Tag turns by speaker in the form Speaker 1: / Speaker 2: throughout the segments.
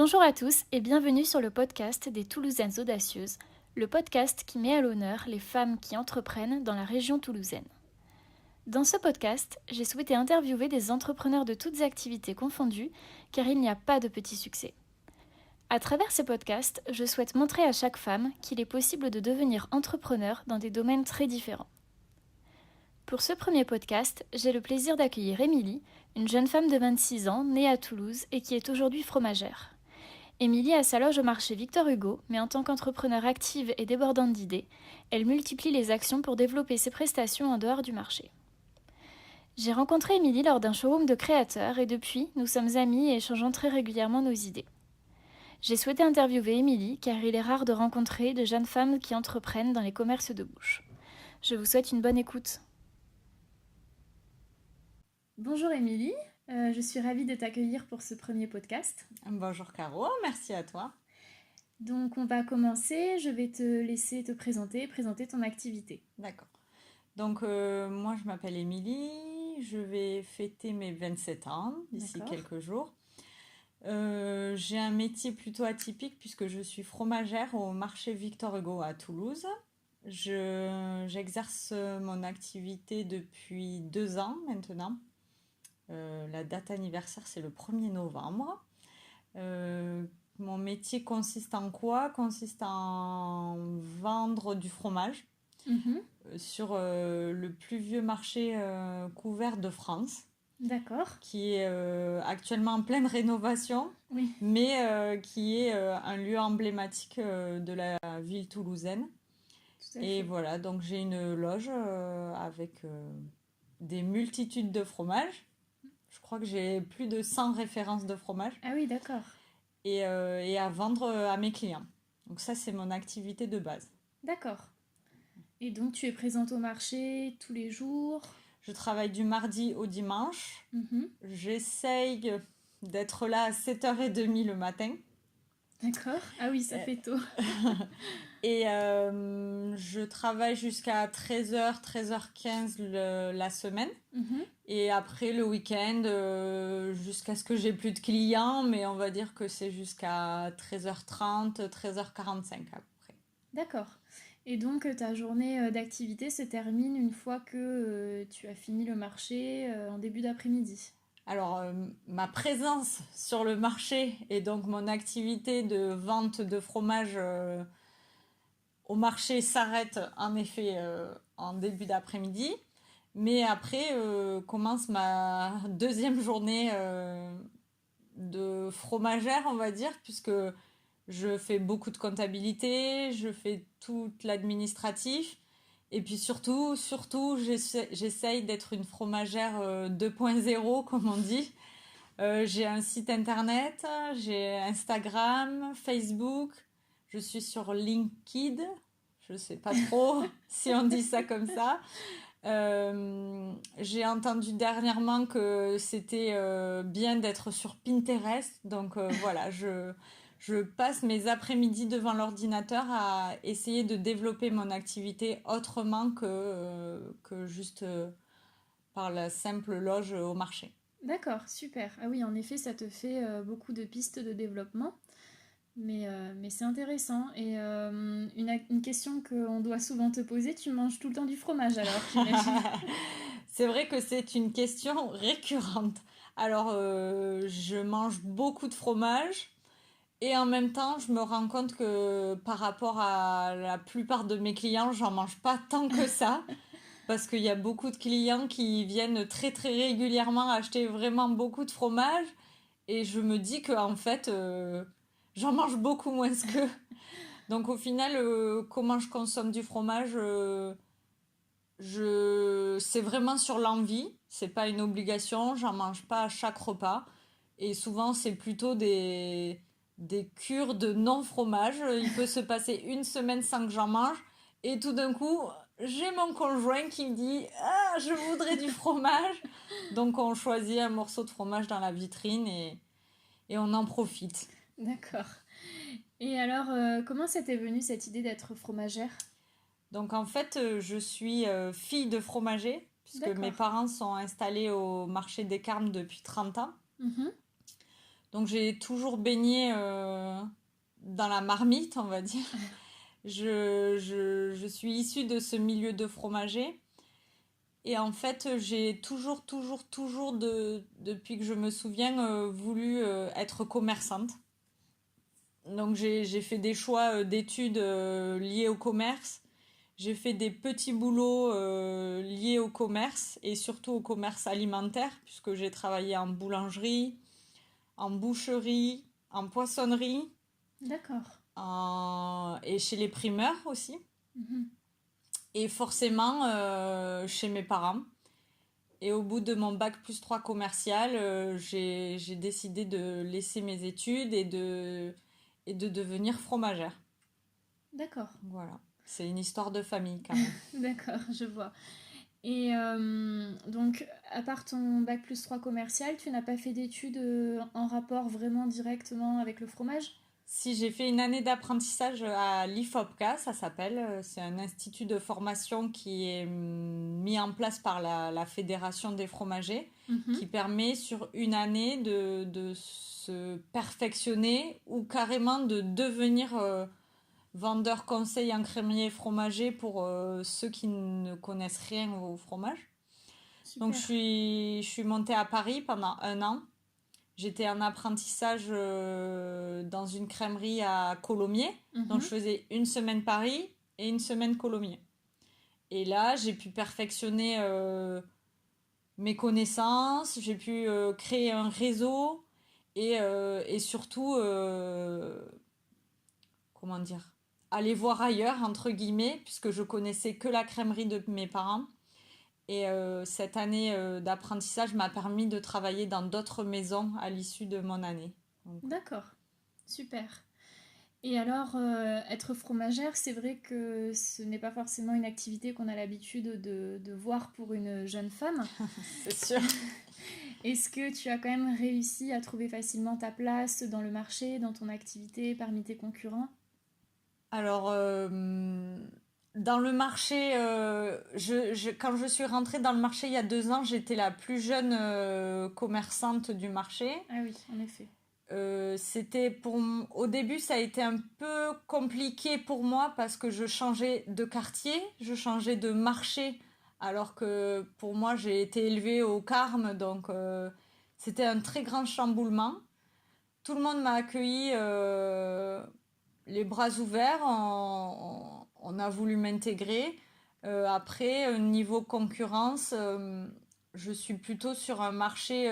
Speaker 1: Bonjour à tous et bienvenue sur le podcast des Toulousaines audacieuses, le podcast qui met à l'honneur les femmes qui entreprennent dans la région toulousaine. Dans ce podcast, j'ai souhaité interviewer des entrepreneurs de toutes activités confondues, car il n'y a pas de petits succès. À travers ces podcasts, je souhaite montrer à chaque femme qu'il est possible de devenir entrepreneur dans des domaines très différents. Pour ce premier podcast, j'ai le plaisir d'accueillir Émilie, une jeune femme de 26 ans, née à Toulouse et qui est aujourd'hui fromagère. Émilie a sa loge au marché Victor Hugo, mais en tant qu'entrepreneur active et débordante d'idées, elle multiplie les actions pour développer ses prestations en dehors du marché. J'ai rencontré Émilie lors d'un showroom de créateurs et depuis, nous sommes amies et échangeons très régulièrement nos idées. J'ai souhaité interviewer Émilie car il est rare de rencontrer de jeunes femmes qui entreprennent dans les commerces de bouche. Je vous souhaite une bonne écoute. Bonjour Émilie, je suis ravie de t'accueillir pour ce premier podcast.
Speaker 2: Bonjour Caro, merci à toi.
Speaker 1: Donc on va commencer, je vais te laisser te présenter ton activité.
Speaker 2: D'accord. Donc moi je m'appelle Émilie, je vais fêter mes 27 ans d'ici
Speaker 1: D'accord.
Speaker 2: quelques jours. J'ai un métier plutôt atypique puisque je suis fromagère au marché Victor Hugo à Toulouse. J'exerce mon activité depuis 2 ans maintenant. La date anniversaire c'est le 1er novembre. Mon métier consiste en quoi? Consiste en vendre du fromage sur le plus vieux marché couvert de France,
Speaker 1: D'accord.
Speaker 2: qui est actuellement en pleine rénovation,
Speaker 1: Oui.
Speaker 2: mais qui est un lieu emblématique de la ville toulousaine.
Speaker 1: Tout à
Speaker 2: Et
Speaker 1: fait.
Speaker 2: voilà, donc j'ai une loge avec des multitudes de fromages. Je crois que j'ai plus de 100 références de fromage
Speaker 1: Ah oui, d'accord.
Speaker 2: et à vendre à mes clients. Donc ça, c'est mon activité de base.
Speaker 1: D'accord. Et donc tu es présente au marché tous les jours.
Speaker 2: Je travaille du mardi au dimanche.
Speaker 1: Mhm.
Speaker 2: J'essaye d'être là à 7h30 le matin.
Speaker 1: D'accord. Ah oui, ça
Speaker 2: Euh,
Speaker 1: fait tôt.
Speaker 2: Et je travaille jusqu'à 13h, 13h15 la semaine.
Speaker 1: Mhm.
Speaker 2: Et après le week-end, jusqu'à ce que j'ai plus de clients, mais on va dire que c'est jusqu'à 13h30, 13h45 à peu près.
Speaker 1: D'accord. Et donc ta journée d'activité se termine une fois que tu as fini le marché en début d'après-midi.
Speaker 2: Alors, ma présence sur le marché et donc mon activité de vente de fromage au marché s'arrête en effet en début d'après-midi. Mais après commence ma deuxième journée de fromagère, on va dire, puisque je fais beaucoup de comptabilité, je fais tout l'administratif. Et puis surtout, j'essaye d'être une fromagère 2.0, comme on dit. J'ai un site internet, j'ai Instagram, Facebook, je suis sur LinkedIn, je sais pas trop si on dit ça comme ça. J'ai entendu dernièrement que c'était bien d'être sur Pinterest, donc voilà, je passe mes après-midi devant l'ordinateur à essayer de développer mon activité autrement que juste par la simple loge au marché.
Speaker 1: D'accord, super. Ah oui, en effet, ça te fait beaucoup de pistes de développement. Mais c'est intéressant. Et une question qu'on doit souvent te poser, tu manges tout le temps du fromage alors, j'imagine.
Speaker 2: C'est vrai que c'est une question récurrente. Alors, je mange beaucoup de fromage et en même temps, je me rends compte que par rapport à la plupart de mes clients, j'en mange pas tant que ça. Parce qu'il y a beaucoup de clients qui viennent très très régulièrement acheter vraiment beaucoup de fromage. Et je me dis que en fait, j'en mange beaucoup moins qu'eux. Donc au final, comment je consomme du fromage, c'est vraiment sur l'envie, c'est pas une obligation, j'en mange pas à chaque repas. Et souvent, c'est plutôt des cures de non-fromage. Il peut se passer une semaine sans que j'en mange. Et tout d'un coup, j'ai mon conjoint qui me dit: Ah, je voudrais du fromage. Donc, on choisit un morceau de fromage dans la vitrine et on en profite.
Speaker 1: D'accord. Et alors, comment ça t'est venu cette idée d'être fromagère?
Speaker 2: Donc en fait, je suis fille de fromager, puisque mes
Speaker 1: D'accord.
Speaker 2: parents sont installés au marché des Carmes depuis 30 ans.
Speaker 1: Mhm.
Speaker 2: Donc j'ai toujours baigné dans la marmite, on va dire. Je suis issue de ce milieu de fromager. Et en fait, j'ai toujours, depuis que je me souviens, voulu être commerçante. Donc j'ai fait des choix d'études liés au commerce. J'ai fait des petits boulots liés au commerce et surtout au commerce alimentaire, puisque j'ai travaillé en boulangerie, en boucherie, en poissonnerie,
Speaker 1: D'accord.
Speaker 2: et chez les primeurs aussi.
Speaker 1: Mhm.
Speaker 2: Et forcément chez mes parents. Et au bout de mon bac plus 3 commercial, j'ai décidé de laisser mes études et de devenir fromagère.
Speaker 1: D'accord.
Speaker 2: Voilà. C'est une histoire de famille quand même.
Speaker 1: D'accord, je vois. Et donc, à part ton bac plus 3 commercial, tu n'as pas fait d'études en rapport vraiment directement avec le fromage?
Speaker 2: Si j'ai fait une année d'apprentissage à l'IFOPCA, ça s'appelle, c'est un institut de formation qui est mis en place par la Fédération des fromagers,
Speaker 1: Mhm.
Speaker 2: qui permet sur une année de se perfectionner ou carrément de devenir vendeur conseil en crémier et fromager pour ceux qui ne connaissent rien au fromage. Donc
Speaker 1: Super.
Speaker 2: je suis montée à Paris pendant un an. J'étais en apprentissage dans une crèmerie à Colomiers. Donc je
Speaker 1: Mhm.
Speaker 2: faisais une semaine Paris et une semaine Colomiers. Et là, j'ai pu perfectionner mes connaissances, j'ai pu créer un réseau et surtout, comment dire, aller voir ailleurs, entre guillemets, puisque je connaissais que la crèmerie de mes parents. Et cette année d'apprentissage m'a permis de travailler dans d'autres maisons à l'issue de mon année. Donc,
Speaker 1: D'accord. Super. Et alors, être fromagère, c'est vrai que ce n'est pas forcément une activité qu'on a l'habitude de voir pour une jeune femme.
Speaker 2: c'est sûr.
Speaker 1: Est-ce que tu as quand même réussi à trouver facilement ta place dans le marché, dans ton activité, parmi tes concurrents?
Speaker 2: Alors, dans le marché, quand je suis rentrée dans le marché il y a 2 ans, j'étais la plus jeune commerçante du marché.
Speaker 1: Ah oui, en effet.
Speaker 2: Au début, ça a été un peu compliqué pour moi parce que je changeais de quartier, je changeais de marché, alors que pour moi, j'ai été élevée au Carme, donc c'était un très grand chamboulement. Tout le monde m'a accueilli les bras ouverts, on a voulu m'intégrer. Après, niveau concurrence, je suis plutôt sur un marché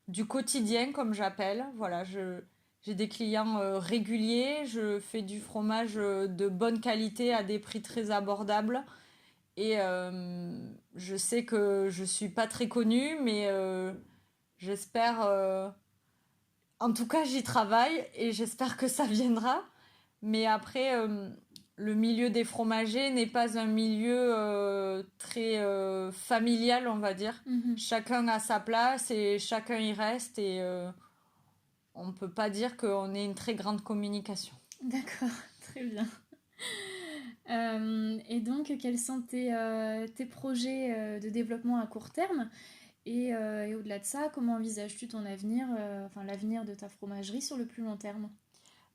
Speaker 2: du quotidien, comme j'appelle. Voilà, j'ai des clients réguliers, je fais du fromage de bonne qualité à des prix très abordables. Et je sais que je suis pas très connue, mais j'espère. En tout cas, j'y travaille et j'espère que ça viendra. Mais après, le milieu des fromagers n'est pas un milieu très familial, on va dire.
Speaker 1: Mhm.
Speaker 2: Chacun a sa place et chacun y reste et on ne peut pas dire qu'on ait une très grande communication.
Speaker 1: D'accord, très bien. Et donc, quels sont tes projets de développement à court terme? Et au-delà de ça, comment envisages-tu ton avenir, enfin l'avenir de ta fromagerie sur le plus long terme?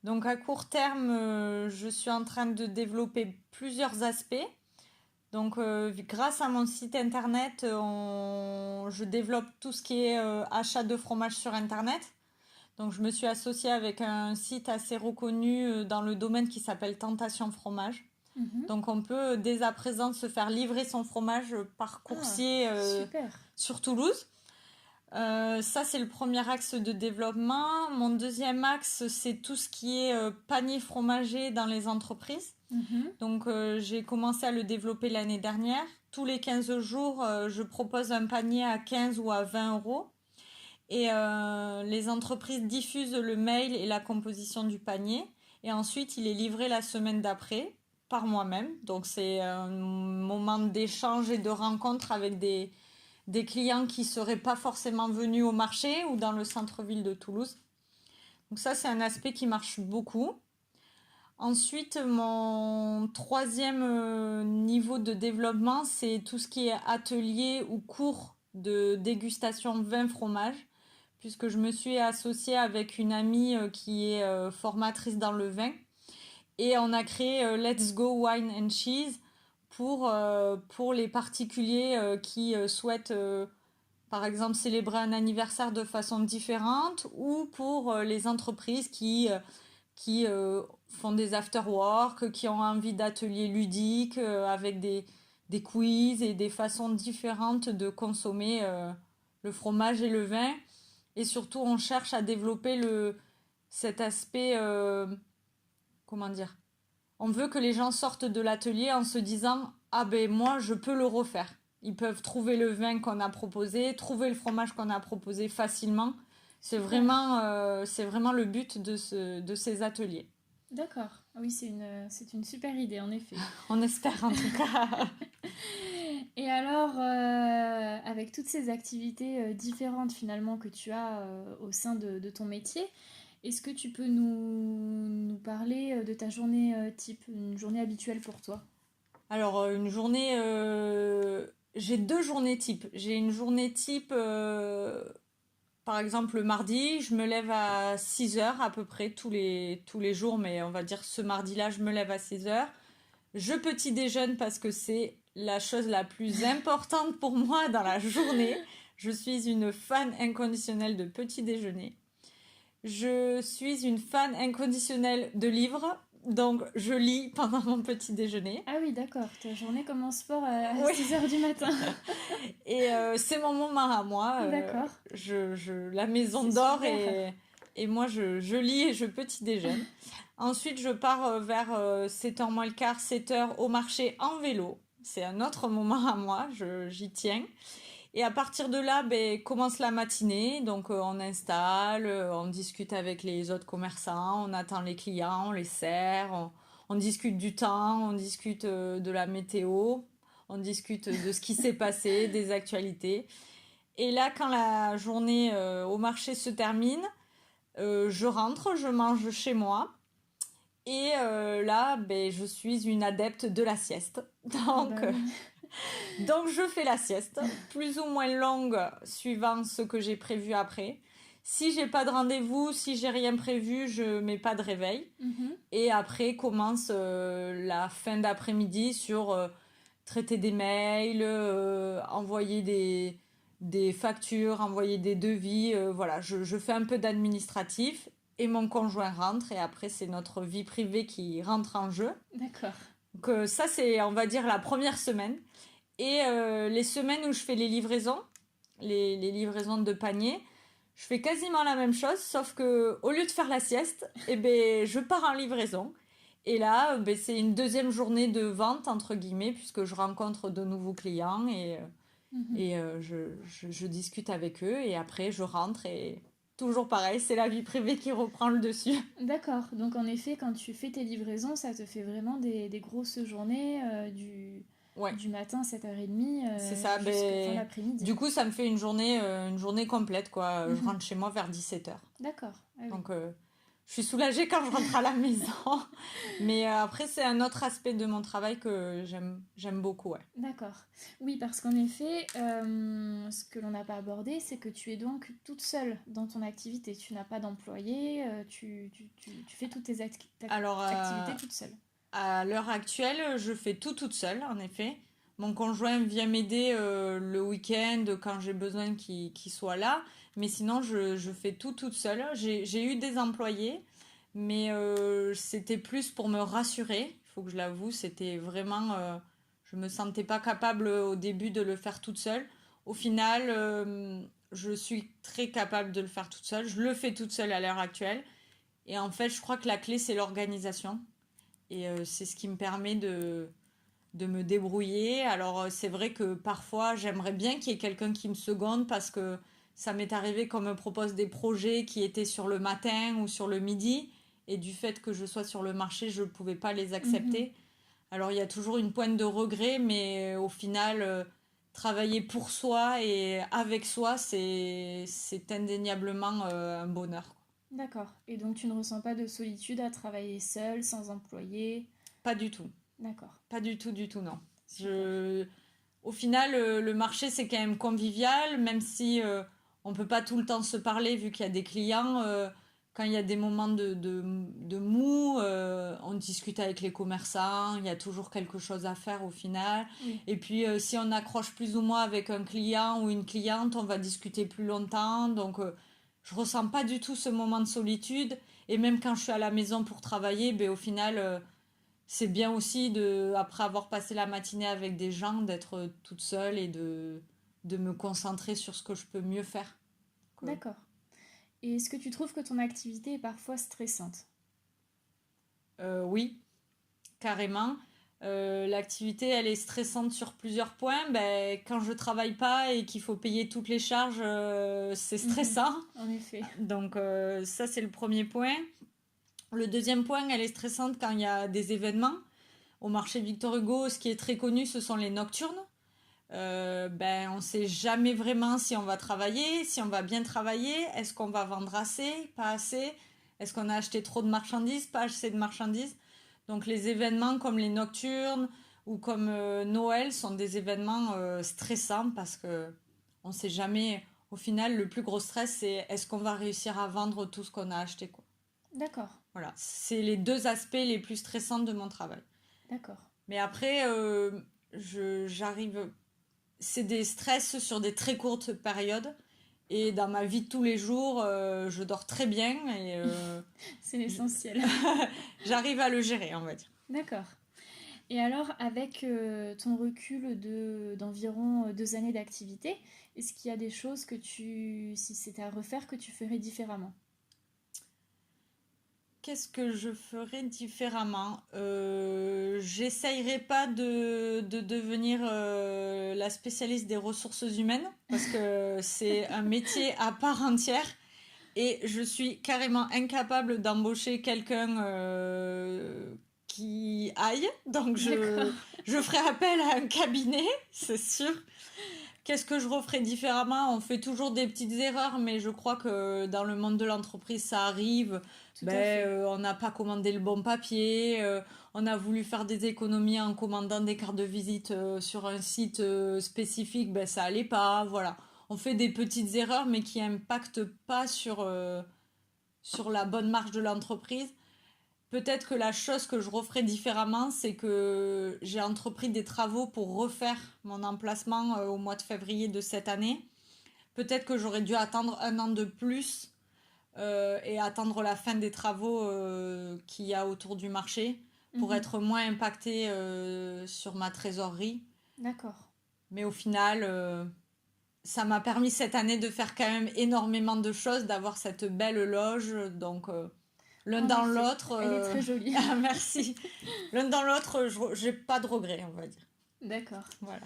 Speaker 2: Donc à court terme, je suis en train de développer plusieurs aspects. Donc grâce à mon site internet, je développe tout ce qui est achat de fromage sur internet. Donc je me suis associée avec un site assez reconnu dans le domaine qui s'appelle Tentation Fromage.
Speaker 1: Mhm.
Speaker 2: Donc on peut dès à présent se faire livrer son fromage par
Speaker 1: Ah,
Speaker 2: coursier
Speaker 1: super.
Speaker 2: sur Toulouse. Ça, c'est le premier axe de développement. Mon deuxième axe, c'est tout ce qui est panier fromager dans les entreprises.
Speaker 1: Mhm.
Speaker 2: Donc j'ai commencé à le développer l'année dernière. Tous les 15 jours, je propose un panier à 15 ou à 20 euros. Et les entreprises diffusent le mail et la composition du panier. Et ensuite, il est livré la semaine d'après par moi-même. Donc c'est un moment d'échange et de rencontre avec des clients qui ne seraient pas forcément venus au marché ou dans le centre-ville de Toulouse. Donc ça, c'est un aspect qui marche beaucoup. Ensuite, mon troisième niveau de développement, c'est tout ce qui est atelier ou cours de dégustation vin fromage, puisque je me suis associée avec une amie qui est formatrice dans le vin. Et on a créé Let's Go Wine and Cheese pour les particuliers qui souhaitent, par exemple, célébrer un anniversaire de façon différente ou pour les entreprises qui font des after-work, qui ont envie d'ateliers ludiques avec des quiz et des façons différentes de consommer le fromage et le vin. Et surtout, on cherche à développer cet aspect, comment dire, on veut que les gens sortent de l'atelier en se disant ah ben moi je peux le refaire. Ils peuvent trouver le vin qu'on a proposé, trouver le fromage qu'on a proposé facilement. C'est vraiment le but de ces ateliers.
Speaker 1: D'accord. Oui, c'est une super idée, en effet.
Speaker 2: On espère en tout cas.
Speaker 1: Et alors, avec toutes ces activités différentes finalement que tu as au sein de ton métier, est-ce que tu peux nous parler de ta journée type, une journée habituelle pour toi?
Speaker 2: Alors une journée, j'ai 2 journées type. J'ai une journée type, par exemple le mardi, je me lève à 6 heures à peu près tous les jours, mais on va dire ce mardi-là, je me lève à 6 heures. Je petit déjeune parce que c'est la chose la plus importante pour moi dans la journée. Je suis une fan inconditionnelle de petit déjeuner. Je suis une fan inconditionnelle de livres, donc je lis pendant mon petit déjeuner.
Speaker 1: Ah oui, d'accord. Ta journée commence fort à
Speaker 2: Oui.
Speaker 1: 6 heures du matin.
Speaker 2: Et c'est mon moment à moi.
Speaker 1: D'accord.
Speaker 2: La maison
Speaker 1: C'est
Speaker 2: dort
Speaker 1: super.
Speaker 2: et moi je lis et je petit déjeune. Ensuite, je pars vers 7h moins le quart, 7h au marché en vélo. C'est un autre moment à moi, j'y tiens. Et à partir de là, ben, commence la matinée. Donc, on installe, on discute avec les autres commerçants, on attend les clients, on les sert, on discute du temps, on discute de la météo, on discute de ce qui s'est passé, des actualités. Et là, quand la journée au marché se termine, je rentre, je mange chez moi. Et là, ben, je suis une adepte de la sieste.
Speaker 1: Ah bah oui.
Speaker 2: Donc je fais la sieste, plus ou moins longue suivant ce que j'ai prévu après. Si j'ai pas de rendez-vous, si j'ai rien prévu, je mets pas de réveil.
Speaker 1: Mhm.
Speaker 2: Et après commence la fin d'après-midi sur traiter des mails, envoyer des factures, envoyer des devis. Voilà, je fais un peu d'administratif et mon conjoint rentre et après c'est notre vie privée qui rentre en jeu.
Speaker 1: D'accord.
Speaker 2: Donc ça c'est on va dire la première semaine. Et les semaines où je fais les livraisons, les livraisons de panier, je fais quasiment la même chose, sauf que au lieu de faire la sieste, eh ben, je pars en livraison. Et là, ben, c'est une deuxième journée de vente, entre guillemets, puisque je rencontre de nouveaux clients
Speaker 1: Mhm.
Speaker 2: et je discute avec eux. Et après, je rentre et toujours pareil, c'est la vie privée qui reprend le dessus.
Speaker 1: D'accord. Donc en effet, quand tu fais tes livraisons, ça te fait vraiment des grosses journées
Speaker 2: Ouais,
Speaker 1: du matin 7h30
Speaker 2: c'est ça.
Speaker 1: jusqu'à fin
Speaker 2: Ben,
Speaker 1: d'après-midi.
Speaker 2: du coup, ça me fait une journée complète, quoi. Je
Speaker 1: Mhm.
Speaker 2: rentre chez moi vers 17h.
Speaker 1: D'accord. Ah oui.
Speaker 2: Donc, je suis soulagée quand je rentre à la maison. Mais après, c'est un autre aspect de mon travail que j'aime beaucoup, ouais.
Speaker 1: D'accord. Oui, parce qu'en effet, ce que l'on n'a pas abordé, c'est que tu es donc toute seule dans ton activité. Tu n'as pas d'employé, tu fais toutes tes
Speaker 2: Alors,
Speaker 1: activités toute seule.
Speaker 2: à l'heure actuelle, je fais tout toute seule, en effet. Mon conjoint vient m'aider le week-end quand j'ai besoin qu'il soit là. Mais sinon, je fais tout toute seule. J'ai eu des employés, mais c'était plus pour me rassurer. Il faut que je l'avoue, c'était vraiment... je me sentais pas capable au début de le faire toute seule. Au final, je suis très capable de le faire toute seule. Je le fais toute seule à l'heure actuelle. Et en fait, je crois que la clé, c'est l'organisation. Et c'est ce qui me permet de me débrouiller. Alors, c'est vrai que parfois, j'aimerais bien qu'il y ait quelqu'un qui me seconde parce que ça m'est arrivé qu'on me propose des projets qui étaient sur le matin ou sur le midi. Et du fait que je sois sur le marché, je ne pouvais pas les
Speaker 1: Mhm.
Speaker 2: accepter. Alors, il y a toujours une pointe de regret, mais au final, travailler pour soi et avec soi, c'est indéniablement un bonheur.
Speaker 1: D'accord. Et donc tu ne ressens pas de solitude à travailler seule, sans employé.
Speaker 2: Pas du tout.
Speaker 1: D'accord.
Speaker 2: Pas du tout, non.
Speaker 1: Super.
Speaker 2: Je, Au final, le marché, c'est quand même convivial, même si on peut pas tout le temps se parler vu qu'il y a des clients. Quand il y a des moments de mou, on discute avec les commerçants, il y a toujours quelque chose à faire au final.
Speaker 1: Oui.
Speaker 2: Et puis, si on accroche plus ou moins avec un client ou une cliente, on va discuter plus longtemps. Donc, je ressens pas du tout ce moment de solitude. Et même quand je suis à la maison pour travailler, ben, au final, c'est bien aussi, après avoir passé la matinée avec des gens, d'être toute seule et de me concentrer sur ce que je peux mieux faire. Donc,
Speaker 1: D'accord. Et est-ce que tu trouves que ton activité est parfois stressante?
Speaker 2: oui, carrément. L'activité, elle est stressante sur plusieurs points. Ben, quand je travaille pas et qu'il faut payer toutes les charges, c'est
Speaker 1: Mhm.
Speaker 2: stressant.
Speaker 1: En effet.
Speaker 2: Donc ça, c'est le premier point. Le deuxième point, elle est stressante quand il y a des événements. Au marché Victor Hugo, ce qui est très connu, ce sont les nocturnes. Ben, on ne sait jamais vraiment si on va travailler, si on va bien travailler, est-ce qu'on va vendre assez, pas assez, est-ce qu'on a acheté trop de marchandises, pas assez de marchandises. Donc les événements comme les nocturnes ou comme Noël sont des événements stressants parce que on ne sait jamais. Au final, le plus gros stress, c'est est-ce qu'on va réussir à vendre tout ce qu'on a acheté, quoi.
Speaker 1: D'accord.
Speaker 2: Voilà, c'est les deux aspects les plus stressants de mon travail.
Speaker 1: D'accord.
Speaker 2: Mais après, j'arrive. C'est des stress sur des très courtes périodes. Et dans ma vie de tous les jours, je dors très bien et
Speaker 1: C'est
Speaker 2: j-
Speaker 1: l'essentiel.
Speaker 2: j'arrive à le gérer, on va dire.
Speaker 1: D'accord. Et alors, avec ton recul d'environ 2 années d'activité, est-ce qu'il y a des choses que si c'était à refaire, que tu ferais différemment?
Speaker 2: Qu'est-ce que je ferais différemment? J'essayerais pas de devenir la spécialiste des ressources humaines parce que c'est un métier à part entière. Et je suis carrément incapable d'embaucher quelqu'un qui aille. Donc
Speaker 1: D'accord.
Speaker 2: je ferai appel à un cabinet, c'est sûr. Qu'est-ce que je referais différemment? On fait toujours des petites erreurs, mais je crois que dans le monde de l'entreprise, ça arrive.
Speaker 1: Tout à fait.
Speaker 2: On n'a pas commandé le bon papier, on a voulu faire des économies en commandant des cartes de visite sur un site spécifique, ben, ça allait pas, voilà. On fait des petites erreurs, mais qui impactent pas sur la bonne marche de l'entreprise. Peut-être que la chose que je referais différemment, c'est que j'ai entrepris des travaux pour refaire mon emplacement au mois de février de cette année. Peut-être que j'aurais dû attendre un an de plus et attendre la fin des travaux qu'il y a autour du marché pour
Speaker 1: Mhm.
Speaker 2: être moins impacté sur ma trésorerie.
Speaker 1: D'accord.
Speaker 2: Mais au final, ça m'a permis cette année de faire quand même énormément de choses, d'avoir cette belle loge. Donc, l'un
Speaker 1: En
Speaker 2: dans
Speaker 1: effet,
Speaker 2: l'autre,
Speaker 1: elle est très jolie.
Speaker 2: ah, merci. L'un dans l'autre, j'ai pas de regrets, on va dire.
Speaker 1: D'accord.
Speaker 2: Voilà.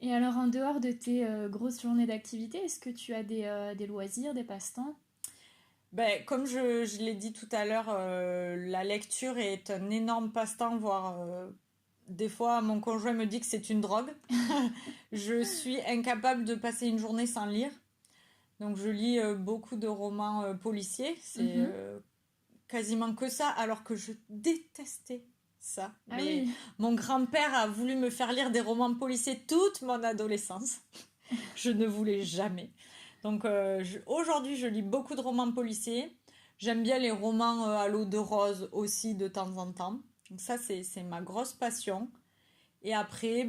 Speaker 1: Et alors, en dehors de tes grosses journées d'activité, est-ce que tu as des loisirs, des passe-temps?
Speaker 2: Ben, comme je l'ai dit tout à l'heure, la lecture est un énorme passe-temps, voire des fois mon conjoint me dit que c'est une drogue. Je suis incapable de passer une journée sans lire. Donc je lis beaucoup de romans policiers. C'est
Speaker 1: Mhm.
Speaker 2: quasiment que ça, alors que je détestais ça.
Speaker 1: Ah
Speaker 2: Mais
Speaker 1: oui,
Speaker 2: mon grand-père a voulu me faire lire des romans policiers toute mon adolescence. Je ne voulais jamais. Donc aujourd'hui, je lis beaucoup de romans policiers. J'aime bien les romans à l'eau de rose aussi de temps en temps. Donc ça, c'est ma grosse passion. Et après,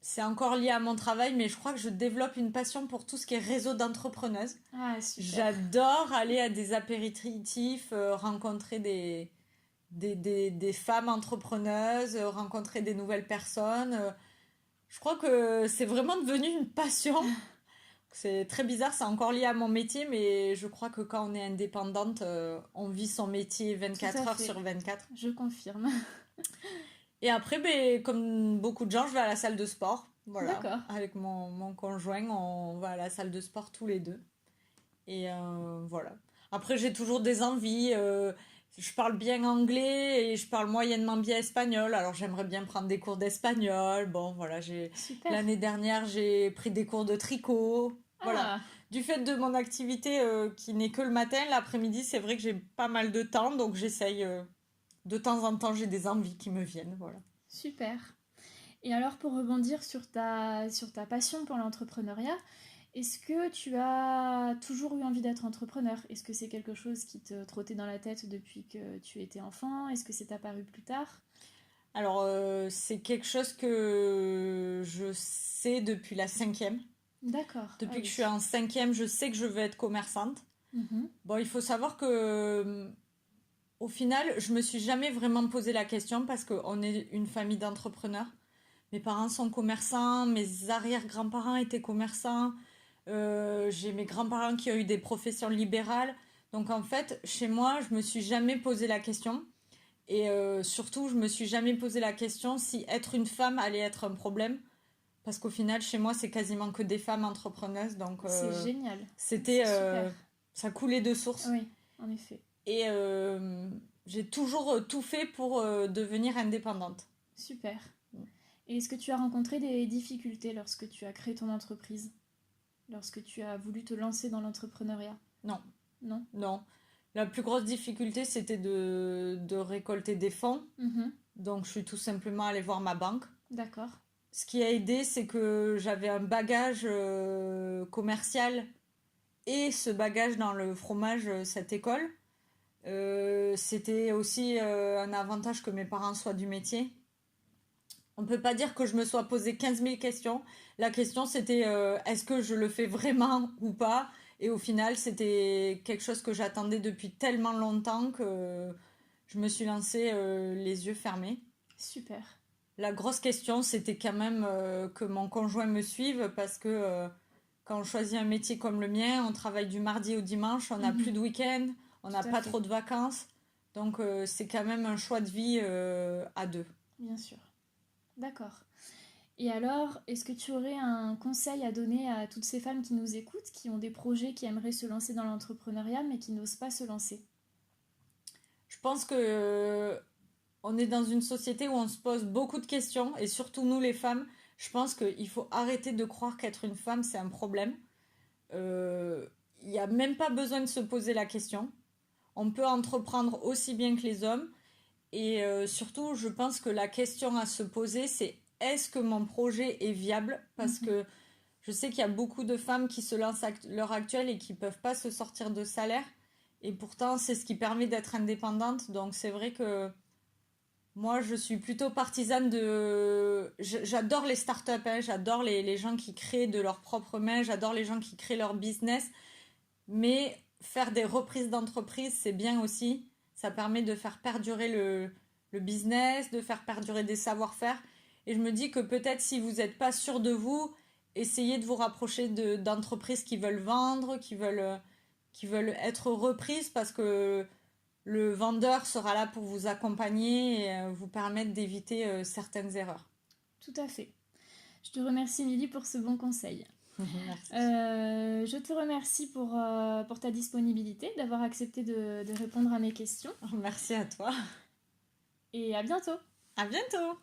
Speaker 2: c'est encore lié à mon travail, mais je crois que je développe une passion pour tout ce qui est réseau d'entrepreneuses.
Speaker 1: ah super.
Speaker 2: J'adore aller à des apéritifs, rencontrer des femmes entrepreneuses, rencontrer des nouvelles personnes. Je crois que c'est vraiment devenu une passion. C'est très bizarre, c'est encore lié à mon métier, mais je crois que quand on est indépendante, on vit son métier
Speaker 1: Tout
Speaker 2: 24
Speaker 1: à
Speaker 2: heures
Speaker 1: fait,
Speaker 2: sur 24.
Speaker 1: je confirme.
Speaker 2: Et après, comme beaucoup de gens, je vais à la salle de sport. Voilà,
Speaker 1: D'accord.
Speaker 2: avec mon conjoint, on va à la salle de sport tous les deux. Et voilà. Après, j'ai toujours des envies. Je parle bien anglais et je parle moyennement bien espagnol. Alors, j'aimerais bien prendre des cours d'espagnol. Bon, voilà,
Speaker 1: Super.
Speaker 2: l'année dernière, j'ai pris des cours de tricot. Voilà.
Speaker 1: Ah,
Speaker 2: Du fait de mon activité qui n'est que le matin, l'après-midi, c'est vrai que j'ai pas mal de temps. Donc, j'essaye. De temps en temps, j'ai des envies qui me viennent. Voilà.
Speaker 1: super. Et alors, pour rebondir sur ta passion pour l'entrepreneuriat, Est-ce que tu as toujours eu envie d'être entrepreneur? Est-ce que c'est quelque chose qui te trottait dans la tête depuis que tu étais enfant? Est-ce que c'est apparu plus tard?
Speaker 2: Alors, c'est quelque chose que je sais depuis la cinquième.
Speaker 1: D'accord, ah
Speaker 2: Depuis que je suis
Speaker 1: oui.
Speaker 2: en cinquième, je sais que je veux être commerçante.
Speaker 1: Mhm.
Speaker 2: Bon, il faut savoir que, au final, je me suis jamais vraiment posé la question parce qu'on est une famille d'entrepreneurs. Mes parents sont commerçants, mes arrière-grands-parents étaient commerçants, j'ai mes grands-parents qui ont eu des professions libérales. Donc en fait, chez moi, je me suis jamais posé la question. Et surtout, je me suis jamais posé la question si être une femme allait être un problème. Parce qu'au final, chez moi, c'est quasiment que des femmes entrepreneuses. Donc
Speaker 1: C'est génial,
Speaker 2: c'était...
Speaker 1: c'est super.
Speaker 2: ça coulait de source.
Speaker 1: Oui, en effet.
Speaker 2: Et j'ai toujours tout fait pour devenir indépendante.
Speaker 1: Super. Et est-ce que tu as rencontré des difficultés lorsque tu as créé ton entreprise? Lorsque tu as voulu te lancer dans l'entrepreneuriat?
Speaker 2: Non,
Speaker 1: Non?
Speaker 2: non. La plus grosse difficulté, c'était de récolter des fonds.
Speaker 1: Mhm.
Speaker 2: Donc, je suis tout simplement allée voir ma banque.
Speaker 1: D'accord.
Speaker 2: Ce qui a aidé, c'est que j'avais un bagage commercial et ce bagage dans le fromage, cette école. C'était aussi un avantage que mes parents soient du métier. On ne peut pas dire que je me sois posé 15 000 questions. La question, c'était est-ce que je le fais vraiment ou pas? Et au final, c'était quelque chose que j'attendais depuis tellement longtemps que je me suis lancée les yeux fermés.
Speaker 1: Super.
Speaker 2: La grosse question, c'était quand même que mon conjoint me suive parce que quand on choisit un métier comme le mien, on travaille du mardi au dimanche, on n'a plus
Speaker 1: Mhm.
Speaker 2: de week-end, on n'a
Speaker 1: Tout à
Speaker 2: pas
Speaker 1: fait.
Speaker 2: trop de vacances. Donc c'est quand même un choix de vie à deux.
Speaker 1: Bien sûr. D'accord. Et alors, est-ce que tu aurais un conseil à donner à toutes ces femmes qui nous écoutent, qui ont des projets, qui aimeraient se lancer dans l'entrepreneuriat, mais qui n'osent pas se lancer?
Speaker 2: Je pense que on est dans une société où on se pose beaucoup de questions et surtout nous les femmes, je pense qu'il faut arrêter de croire qu'être une femme c'est un problème. Il n'y a même pas besoin de se poser la question. On peut entreprendre aussi bien que les hommes. Et surtout, je pense que la question à se poser, c'est est-ce que mon projet est viable? Parce
Speaker 1: Mhm.
Speaker 2: que je sais qu'il y a beaucoup de femmes qui se lancent à l'heure actuelle et qui ne peuvent pas se sortir de salaire. Et pourtant, c'est ce qui permet d'être indépendante. Donc c'est vrai que moi, je suis plutôt partisane de... J'adore les startups, hein, j'adore les gens qui créent de leurs propres mains, j'adore les gens qui créent leur business. Mais faire des reprises d'entreprise, c'est bien aussi. Ça permet de faire perdurer le business, de faire perdurer des savoir-faire. Et je me dis que peut-être si vous n'êtes pas sûr de vous, essayez de vous rapprocher d'entreprises qui veulent vendre, qui veulent être reprises parce que le vendeur sera là pour vous accompagner et vous permettre d'éviter certaines erreurs.
Speaker 1: Tout à fait. Je te remercie, Lily, pour ce bon conseil.
Speaker 2: Merci.
Speaker 1: Je te remercie pour ta disponibilité, d'avoir accepté de répondre à mes questions.
Speaker 2: Merci à toi.
Speaker 1: Et à bientôt!
Speaker 2: À bientôt.